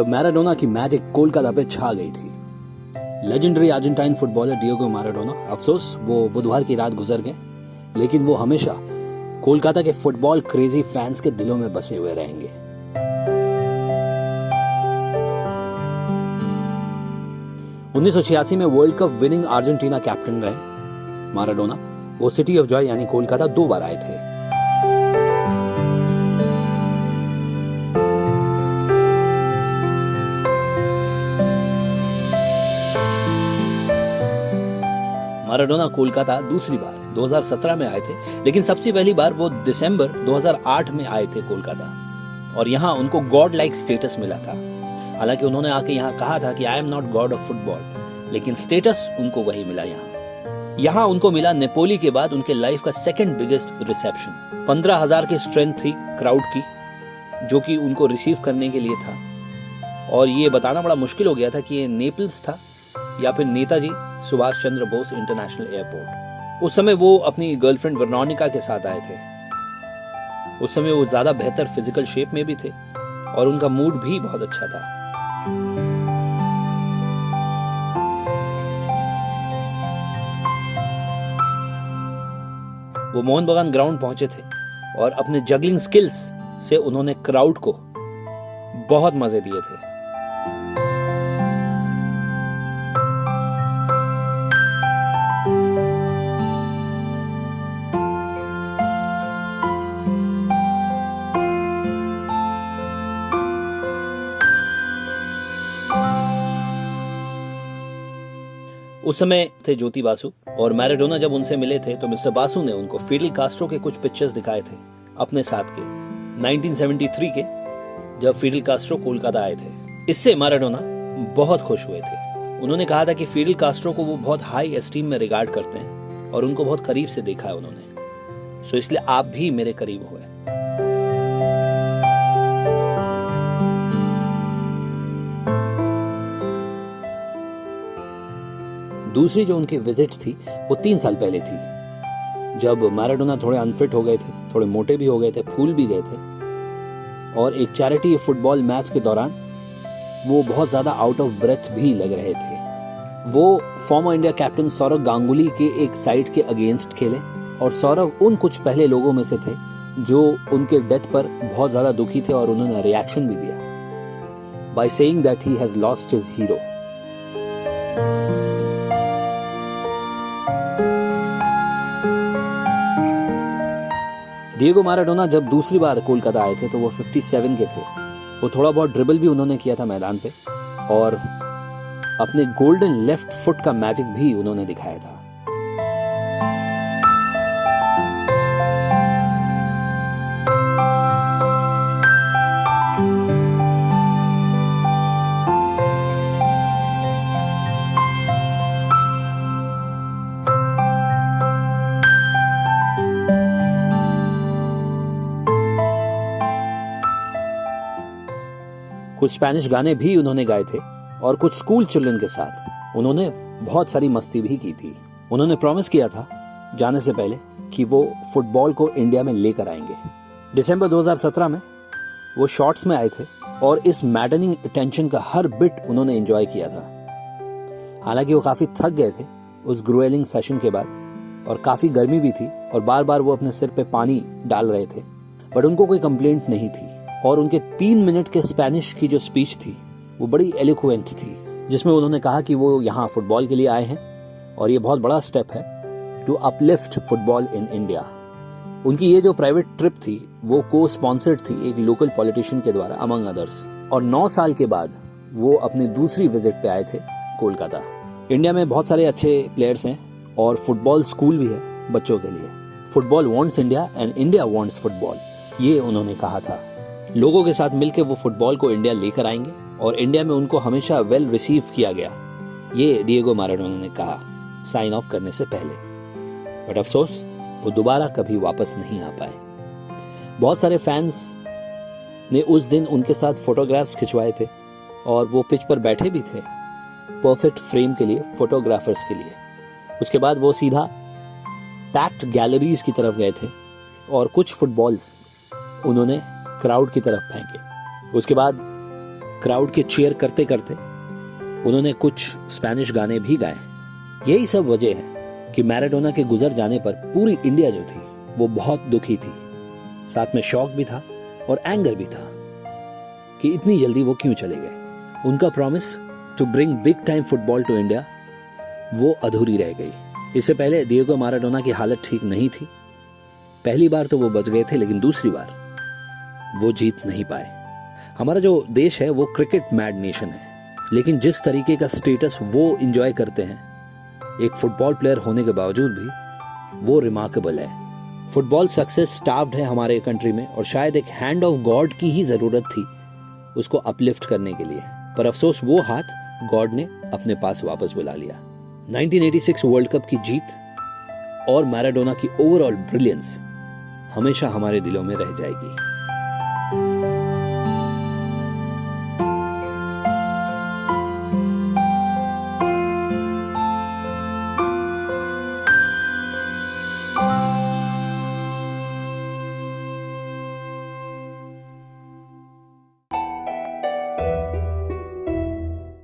जब मैराडोना की मैजिक कोलकाता पे छा गई थी। Legendary Argentine footballer Diego Maradona, अफसोस वो बुधवार की रात गुजर गए, लेकिन वो हमेशा कोलकाता के फुटबॉल क्रेजी फैंस के दिलों में बसे हुए रहेंगे। (1986) में world cup winning Argentina captain रहे मैराडोना। वो सिटी ऑफ जॉय यानी कोलकाता 2 बार आए थे। मैराडोना कोलकाता दूसरी बार 2017 में आए थे, लेकिन सबसे पहली बार वो दिसंबर 2008 में आए थे कोलकाता, और यहाँ उनको गॉड लाइक स्टेटस मिला था। हालांकि उन्होंने आके यहाँ कहा था कि I am not God of football, लेकिन स्टेटस उनको वही मिला। यहाँ उनको मिला नेपोली के बाद उनके लाइफ का सेकंड बिगेस्ट रिसेप्शन। 15,000 की स्ट्रेंथ थी क्राउड की, जो कि उनको रिसीव करने के लिए था, और ये बताना बड़ा मुश्किल हो गया था कि ये नेपल्स था या फिर नेताजी सुभाष चंद्र बोस इंटरनेशनल एयरपोर्ट। उस समय वो अपनी गर्लफ्रेंड वर्नोनिका के साथ आए थे। उस समय वो ज्यादा बेहतर फिजिकल शेप में भी थे और उनका मूड भी बहुत अच्छा था। वो मोहन बगान ग्राउंड पहुंचे थे और अपने जगलिंग स्किल्स से उन्होंने क्राउड को बहुत मजे दिए थे। उस समय थे ज्योति बासु, और मैराडोना जब उनसे मिले थे तो मिस्टर बासु ने उनको फिडेल कास्ट्रो के कुछ पिक्चर्स दिखाए थे अपने साथ के 1973 के, जब फिडेल कास्ट्रो कोलकाता आए थे। इससे मैराडोना बहुत खुश हुए थे। उन्होंने कहा था कि फिडेल कास्ट्रो को वो बहुत हाई एस्टीम में रिगार्ड करते हैं और उनको बहुत करीब से देखा है उन्होंने, सो इसलिए आप भी मेरे करीब हुए। दूसरी जो उनकी विजिट थी वो 3 साल पहले थी, जब मैराडोना थोड़े अनफिट हो गए थे, थोड़े मोटे भी हो गए थे, फूल भी गए थे, और एक चैरिटी फुटबॉल मैच के दौरान वो बहुत ज्यादा आउट ऑफ ब्रेथ भी लग रहे थे। वो former India captain Sourav Ganguly के एक साइड के अगेंस्ट खेले, और सौरव उन कुछ पहले लोगों में से थे जो उनके डेथ पर बहुत ज्यादा दुखी थे, और उन्होंने रिएक्शन भी दिया by saying that he has lost his hero. Diego Maradona जब दूसरी बार कोलकाता आए थे तो वो 57 के थे। वो थोड़ा बहुत ड्रिबल भी उन्होंने किया था मैदान पे, और अपने गोल्डन लेफ्ट फुट का मैजिक भी उन्होंने दिखाया था। कुछ स्पेनिश गाने भी उन्होंने गाए थे, और कुछ स्कूल चिल्ड्रन के साथ उन्होंने बहुत सारी मस्ती भी की थी। उन्होंने प्रॉमिस किया था जाने से पहले कि वो फुटबॉल को इंडिया में लेकर आएंगे। दिसंबर 2017 में वो शॉर्ट्स में आए थे, और इस मैडनिंग अटेंशन का हर बिट उन्होंने एंजॉय किया था। हालांकि वो काफी थक गए थे उस ग्रुएलिंग सेशन के बाद, और काफी गर्मी भी थी, और बार बार वो अपने सिर पे पानी डाल रहे थे, बट उनको कोई कंप्लेंट नहीं थी। और उनके 3 मिनट के स्पेनिश की जो स्पीच थी वो बड़ी एलोक्वेंट थी, जिसमें उन्होंने कहा कि वो यहाँ फुटबॉल के लिए आए हैं, और ये बहुत बड़ा स्टेप है to uplift football in India. उनकी ये जो प्राइवेट ट्रिप थी वो को स्पॉन्सर्ड थी एक लोकल पॉलिटिशियन के द्वारा, अमंग अदर्स। और 9 साल के बाद वो अपनी दूसरी विजिट पे आए थे कोलकाता। इंडिया में बहुत सारे अच्छे प्लेयर्स हैं, और फुटबॉल स्कूल भी है बच्चों के लिए। Football wants India and India wants football, ये उन्होंने कहा था। लोगों के साथ मिलकर वो फुटबॉल को इंडिया लेकर आएंगे, और इंडिया में उनको हमेशा वेल रिसीव किया गया, ये डिएगो मैराडोना ने कहा साइन ऑफ करने से पहले। बट अफसोस वो दोबारा कभी वापस नहीं आ पाए। बहुत सारे फैंस ने उस दिन उनके साथ फोटोग्राफ्स खिंचवाए थे, और वो पिच पर बैठे भी थे परफेक्ट फ्रेम के लिए, फोटोग्राफर्स के लिए। उसके बाद वो सीधा पैक्ड गैलरीज की तरफ गए थे, और कुछ फुटबॉल्स उन्होंने क्राउड की तरफ फेंके। उसके बाद क्राउड के चीयर करते करते उन्होंने कुछ स्पेनिश गाने भी गाए। यही सब वजह है कि मैराडोना के गुजर जाने पर पूरी इंडिया जो थी वो बहुत दुखी थी। साथ में शॉक भी था और एंगर भी था कि इतनी जल्दी वो क्यों चले गए। उनका promise to bring big time football to India वो अधूरी रह गई। इससे पहले डिएगो मैराडोना की हालत ठीक नहीं थी। पहली बार तो वो बच गए थे, लेकिन दूसरी बार वो जीत नहीं पाए। हमारा जो देश है वो क्रिकेट मैड नेशन है, लेकिन जिस तरीके का स्टेटस वो एंजॉय करते हैं एक फुटबॉल प्लेयर होने के बावजूद भी, वो रिमार्केबल है। फुटबॉल सक्सेस स्टार्व्ड है हमारे कंट्री में और शायद एक हैंड ऑफ गॉड की ही जरूरत थी उसको अपलिफ्ट करने के लिए, पर अफसोस वो हाथ गॉड ने अपने पास वापस बुला लिया। 1986 वर्ल्ड कप की जीत और मैराडोना की ओवरऑल ब्रिलियंस हमेशा हमारे दिलों में रह जाएगी।